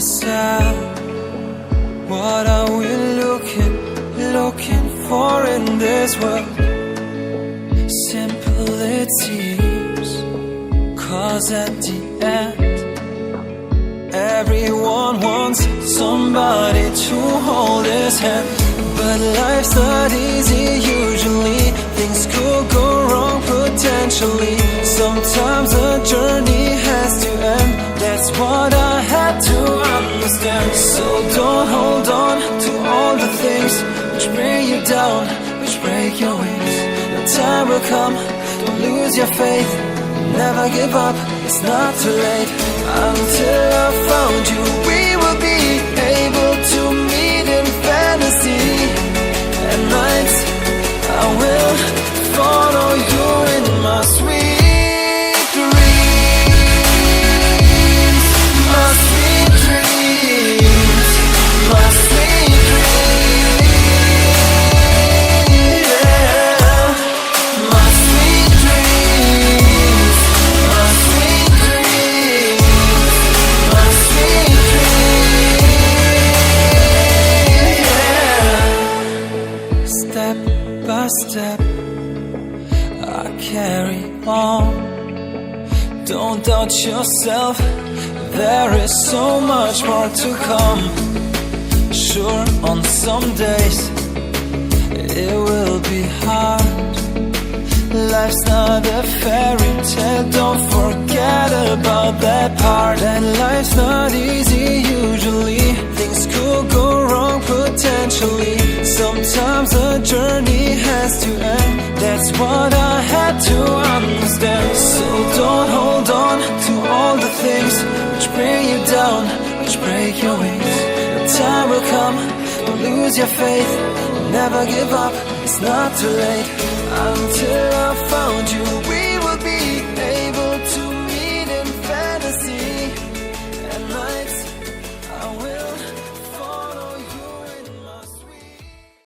myself, what are we looking for in this world? Simple it seems, 'cause at the end everyone wants somebody to hold his hand. But life's not easy usually, things could go wrong potentially. Sometimes a journey has to end, that's what I had to understand. So don't hold on to all the things which bring you down, which break your wings. The time will come, don't lose your faith, never give up, it's not too late. Until I found you, we will be able to meet in fantasy. At night, I will follow you in my sweet dreams. My sweet dreams, my sweet dreams, yeah. My sweet dreams, my sweet dreams, my sweet dreams, yeah. Step by step, I carry on. Don't doubt yourself, there is so much more to come. Sure, on some days it will be hard. Life's not a fairy tale, don't forget about that part. And life's not easy usually, things could go wrong potentially. Sometimes a journey has to end, that's what I had to understand. So don't hold on to all the things which bring you down, which break your wings. The time will come, don't lose your faith, never give up, it's not too late.